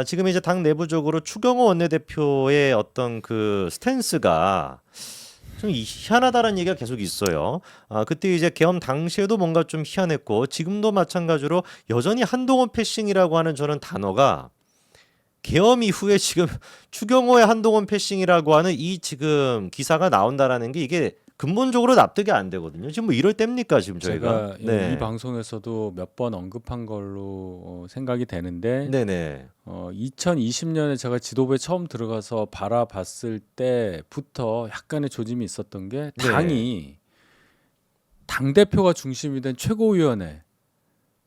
지금 이제 당 내부적으로 추경호 원내대표의 어떤 그 스탠스가 좀 희한하다는 얘기가 계속 있어요. 그때 이제 계엄 당시에도 뭔가 좀 희한했고 지금도 마찬가지로 여전히 한동훈 패싱이라고 하는 저는 단어가 계엄 이후에 지금 추경호의 한동훈 패싱이라고 하는 이 지금 기사가 나온다라는 게 이게 근본적으로 납득이 안 되거든요. 지금 뭐 이럴 때입니까 지금 저희가? 제가 이 방송에서도 몇 번 언급한 걸로 생각이 되는데 네네. 2020년에 제가 지도부에 처음 들어가서 바라봤을 때부터 약간의 조짐이 있었던 게 네. 당이 당대표가 중심이 된 최고위원회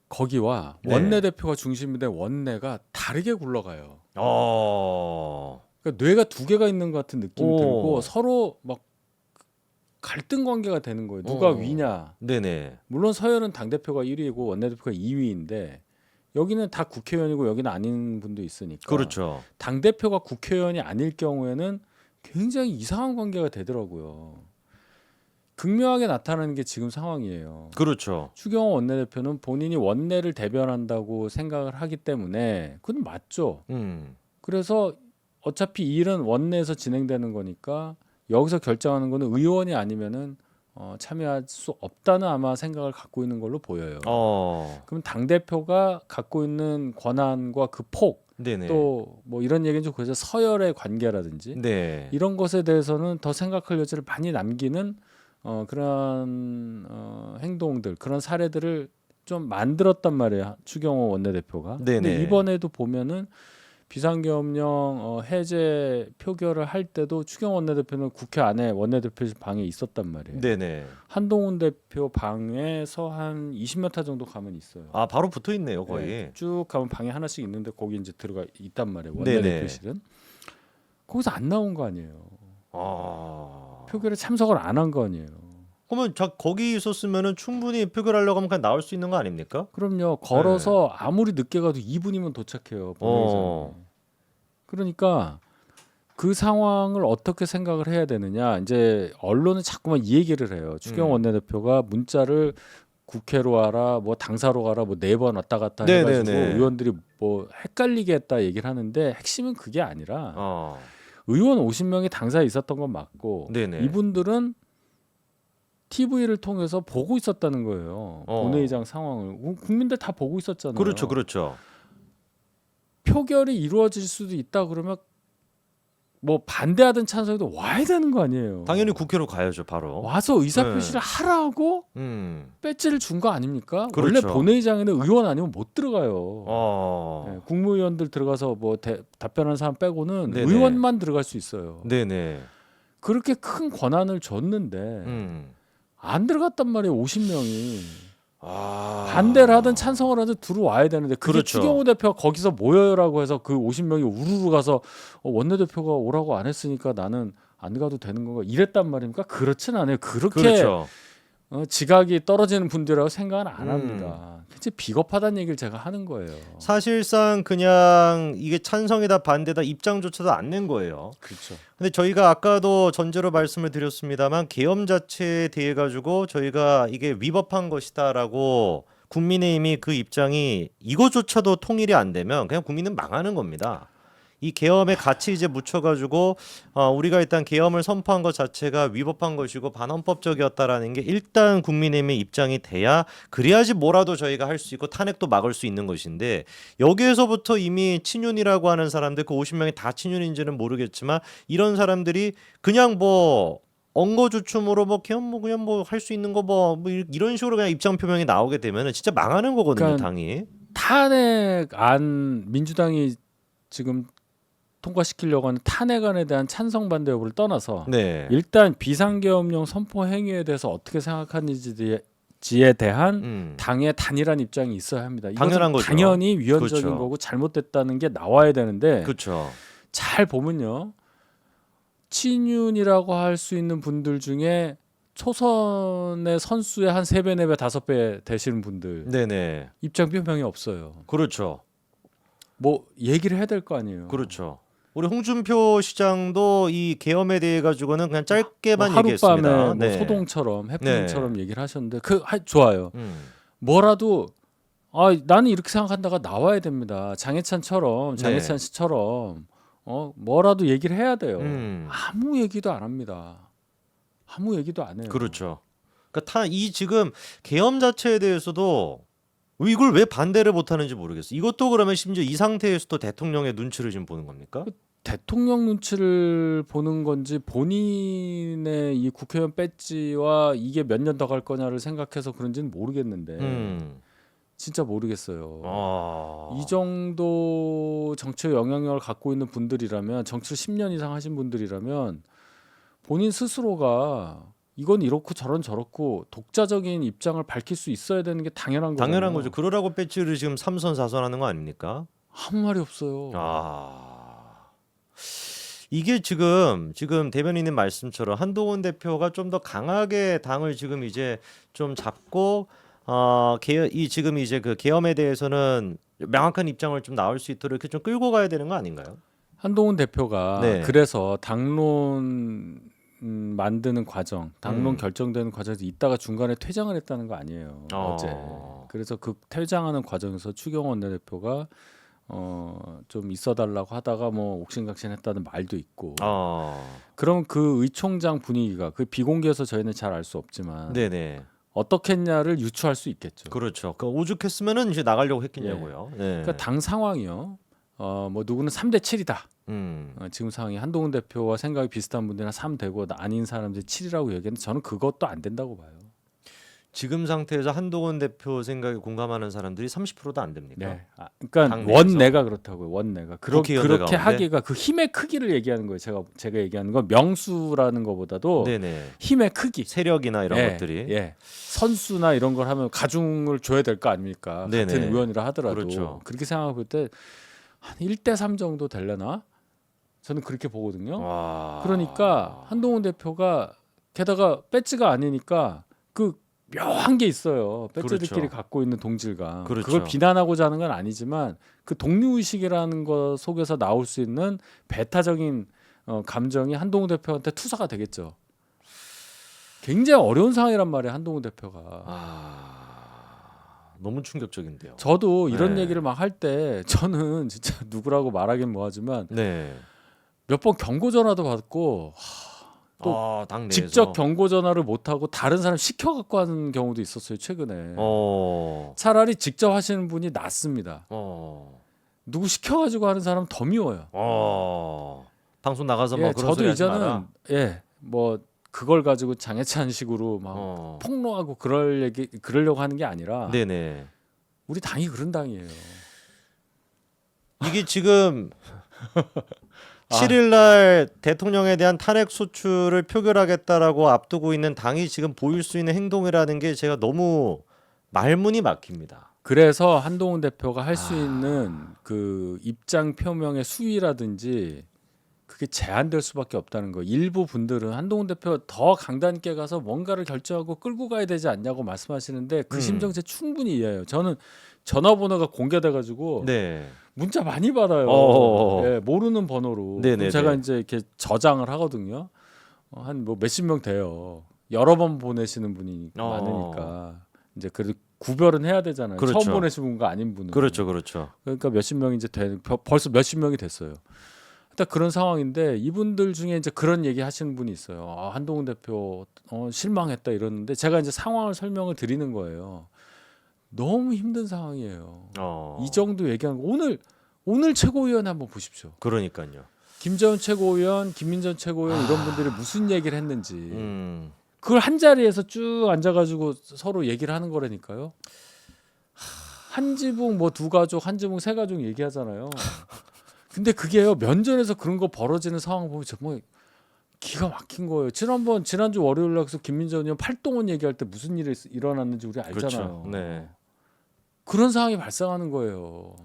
거기와 네. 원내대표가 중심이 된 원내가 다르게 굴러가요. 어. 그러니까 뇌가 두 개가 있는 것 같은 느낌이 오. 들고 서로 막 갈등 관계가 되는 거예요. 누가 위냐. 네네. 물론 서열은 당대표가 1위고 원내대표가 2위인데 여기는 다 국회의원이고 여기는 아닌 분도 있으니까 그렇죠. 당대표가 국회의원이 아닐 경우에는 굉장히 이상한 관계가 되더라고요. 극명하게 나타나는 게 지금 상황이에요. 그렇죠. 추경호 원내대표는 본인이 원내를 대변한다고 생각을 하기 때문에 그건 맞죠. 그래서 어차피 이 일은 원내에서 진행되는 거니까 여기서 결정하는 거는 의원이 아니면은 참여할 수 없다는 아마 생각을 갖고 있는 걸로 보여요. 그럼 당 대표가 갖고 있는 권한과 그 폭, 네네. 또 뭐 이런 얘기는 좀 그래서 서열의 관계라든지 네. 이런 것에 대해서는 더 생각할 여지를 많이 남기는 그런 행동들, 그런 사례들을 좀 만들었단 말이에요. 추경호 원내대표가. 근데 네네. 이번에도 보면은 비상계엄령 해제 표결을 할 때도 추경호 원내대표는 국회 안에 원내대표 방에 있었단 말이에요. 네네. 한동훈 대표 방에서 한 20m 정도 가면 있어요. 바로 붙어 있네요, 거의. 네, 쭉 가면 방에 하나씩 있는데 거기 이제 들어가 있단 말이에요. 네네. 원내대표실은. 거기서 안 나온 거 아니에요. 표결에 참석을 안 한 거 아니에요. 그러면 거기 있었으면은 충분히 표결하려고 하면 그냥 나올 수 있는 거 아닙니까? 그럼요. 걸어서 아무리 늦게 가도 2분이면 도착해요. 본회의장에. 그러니까 그 상황을 어떻게 생각을 해야 되느냐. 이제 언론은 자꾸만 이 얘기를 해요. 추경호 원내대표가 문자를 국회로 와라, 뭐 당사로 가라, 뭐 4번 왔다 갔다 해가지고 네네네. 의원들이 뭐 헷갈리게 했다 얘기를 하는데 핵심은 그게 아니라 의원 50명이 당사에 있었던 건 맞고 네네. 이분들은 TV를 통해서 보고 있었다는 거예요. 본회의장 상황을 국민들 다 보고 있었잖아요. 그렇죠, 그렇죠. 표결이 이루어질 수도 있다 그러면 뭐 반대하든 찬성해도 와야 되는 거 아니에요. 당연히 국회로 가야죠, 바로. 와서 의사표시를 하라고 배지를 준 거 아닙니까? 그렇죠. 원래 본회의장에는 의원 아니면 못 들어가요. 네, 국무위원들 들어가서 뭐 답변하는 사람 빼고는 네네. 의원만 들어갈 수 있어요. 네네. 그렇게 큰 권한을 줬는데 안 들어갔단 말이에요. 50명이. 반대를 하든 찬성을 하든 들어와야 되는데 그게 그렇죠. 추경호 대표가 거기서 모여요라고 해서 그 50명이 우르르 가서 원내대표가 오라고 안 했으니까 나는 안 가도 되는 건가 이랬단 말입니까? 그렇진 않아요. 그렇게 그렇죠. 지각이 떨어지는 분들이라고 생각은 안 합니다. 굉장히 비겁하다는 얘기를 제가 하는 거예요. 사실상 그냥 이게 찬성이다 반대다 입장조차도 안 낸 거예요. 그렇죠. 근데 저희가 아까도 전제로 말씀을 드렸습니다만 계엄 자체에 대해 가지고 저희가 이게 위법한 것이다라고 국민의힘이 그 입장이 이거조차도 통일이 안 되면 그냥 국민은 망하는 겁니다. 이 계엄에 같이 이제 묻혀가지고 우리가 일단 계엄을 선포한 것 자체가 위법한 것이고 반헌법적이었다라는 게 일단 국민의힘의 입장이 돼야 그래야지 뭐라도 저희가 할 수 있고 탄핵도 막을 수 있는 것인데 여기에서부터 이미 친윤이라고 하는 사람들 그 50명이 다 친윤인지는 모르겠지만 이런 사람들이 그냥 뭐 엉거주춤으로 뭐 계엄 뭐 그냥 뭐 할 수 있는 거 뭐 이런 식으로 그냥 입장 표명이 나오게 되면은 진짜 망하는 거거든요, 그러니까 당이. 탄핵안 민주당이 지금 통과시키려고 하는 탄핵안에 대한 찬성 반대 여부를 떠나서 네. 일단 비상계엄령 선포 행위에 대해서 어떻게 생각하는지에 대한 당의 단일한 입장이 있어야 합니다. 당연한 거죠. 당연히 위헌적인 그렇죠. 거고 잘못됐다는 게 나와야 되는데 그렇죠. 잘 보면요. 친윤이라고 할 수 있는 분들 중에 초선의 선수의 한 3배, 4배, 5배 되시는 분들 네네. 입장 표명이 없어요. 그렇죠. 뭐 얘기를 해야 될 거 아니에요. 그렇죠. 우리 홍준표 시장도 이 계엄에 대해 가지고는 그냥 짧게만 뭐 얘기했습니다. 하룻밤에 뭐 소동처럼 해프닝처럼 얘기를 하셨는데 좋아요. 뭐라도 나는 이렇게 생각한다가 나와야 됩니다. 장해찬 씨처럼 뭐라도 얘기를 해야 돼요. 아무 얘기도 안 합니다. 아무 얘기도 안 해요. 그렇죠. 그러니까 이 지금 계엄 자체에 대해서도 이걸 왜 반대를 못 하는지 모르겠어. 이것도 그러면 심지어 이 상태에서도 대통령의 눈치를 지금 보는 겁니까? 대통령 눈치를 보는 건지 본인의 이 국회의원 배지와 이게 몇 년 더 갈 거냐를 생각해서 그런지는 모르겠는데 진짜 모르겠어요. 이 정도 정치의 영향력을 갖고 있는 분들이라면, 정치를 10년 이상 하신 분들이라면 본인 스스로가 이건 이렇고 저런 저렇고 독자적인 입장을 밝힐 수 있어야 되는 게 당연한 거잖아요. 당연한 거죠. 그러라고 배지를 지금 3선 4선 하는 거 아닙니까? 아무 말이 없어요. 이게 지금 대변인님 말씀처럼 한동훈 대표가 좀 더 강하게 당을 지금 이제 좀 잡고 지금 이제 그 계엄에 대해서는 명확한 입장을 좀 나올 수 있도록 이렇게 좀 끌고 가야 되는 거 아닌가요? 한동훈 대표가 네. 그래서 당론 만드는 과정, 당론 결정되는 과정에서 있다가 중간에 퇴장을 했다는 거 아니에요. 어제. 그래서 그 퇴장하는 과정에서 추경호 원내대표가 좀 있어달라고 하다가 뭐 옥신각신했다는 말도 있고. 그럼 그 의총장 분위기가 그 비공개해서 저희는 잘 알 수 없지만 네네. 어떻겠냐를 유추할 수 있겠죠. 그렇죠. 그 오죽했으면은 이제 나가려고 했겠냐고요. 네. 그러니까 당 상황이요. 뭐 누구는 3대 7이다. 지금 상황이 한동훈 대표와 생각이 비슷한 분들은 3 되고 아닌 사람들이 7이라고 얘기했는데 저는 그것도 안 된다고 봐요. 지금 상태에서 한동훈 대표 생각에 공감하는 사람들이 30%도 안 됩니까? 네. 그러니까 당 내에서? 원내가 그렇다고요. 원내가 국회의원들 그렇게 가운데? 하기가 그 힘의 크기를 얘기하는 거예요. 제가 얘기하는 건 명수라는 것보다도 네네. 힘의 크기. 세력이나 이런 예, 것들이. 예. 선수나 이런 걸 하면 가중을 줘야 될 거 아닙니까? 네네. 같은 의원이라 하더라도 그렇죠. 그렇게 생각해 볼 때 한 1대 3 정도 되려나? 저는 그렇게 보거든요. 그러니까 한동훈 대표가 게다가 배지가 아니니까 그 묘한 게 있어요. 배지들끼리 그렇죠. 갖고 있는 동질감. 그렇죠. 그걸 비난하고자 하는 건 아니지만 그 동료의식이라는 것 속에서 나올 수 있는 배타적인 감정이 한동훈 대표한테 투사가 되겠죠. 굉장히 어려운 상황이란 말이에요. 한동훈 대표가. 너무 충격적인데요. 저도 이런 네. 얘기를 막 할 때 저는 진짜 누구라고 말하긴 뭐하지만 네. 몇 번 경고 전화도 받고 또 당 내에서. 직접 경고 전화를 못 하고 다른 사람 시켜 갖고 하는 경우도 있었어요 최근에. 차라리 직접 하시는 분이 낫습니다. 누구 시켜 가지고 하는 사람 더 미워요. 방송 나가서 뭐 그런 저도 소리 하지 이제는 마라. 뭐 그걸 가지고 장해찬식으로 막 폭로하고 그러려고 하는 게 아니라 네네. 우리 당이 그런 당이에요. 이게 지금 7일 날 대통령에 대한 탄핵 소추를 표결하겠다라고 앞두고 있는 당이 지금 보일 수 있는 행동이라는 게 제가 너무 말문이 막힙니다. 그래서 한동훈 대표가 할 수 있는 그 입장 표명의 수위라든지 그게 제한될 수밖에 없다는 거. 일부 분들은 한동훈 대표 더 강단 있게 가서 뭔가를 결정하고 끌고 가야 되지 않냐고 말씀하시는데 그 심정 제가 충분히 이해해요. 저는 전화번호가 공개돼 가지고 네. 문자 많이 받아요. 예, 모르는 번호로. 네네네. 그럼 제가 이제 이렇게 저장을 하거든요. 한 뭐 몇십 명 돼요. 여러 번 보내시는 분이 많으니까 이제 그래도 구별은 해야 되잖아요. 그렇죠. 처음 보내신 분과 아닌 분은. 그렇죠. 그러니까 몇십 명이 이제 벌써 몇십 명이 됐어요. 딱 그런 상황인데 이분들 중에 이제 그런 얘기 하시는 분이 있어요. 한동훈 대표 실망했다 이러는데 제가 이제 상황을 설명을 드리는 거예요. 너무 힘든 상황이에요. 이 정도 얘기하는 거 오늘 최고위원 한번 보십시오. 그러니까요. 김재원 최고위원, 김민전 최고위원 이런 분들이 무슨 얘기를 했는지 그걸 한 자리에서 쭉 앉아가지고 서로 얘기를 하는 거라니까요. 한 지붕 뭐 두 가족, 한 지붕 세 가족 얘기하잖아요. 근데 그게요 면전에서 그런 거 벌어지는 상황 보면 정말 기가 막힌 거예요. 지난주 월요일 날에서 김민전 의원 팔동원 얘기할 때 무슨 일이 일어났는지 우리 알잖아요. 그렇죠. 네. 그런 상황이 발생하는 거예요.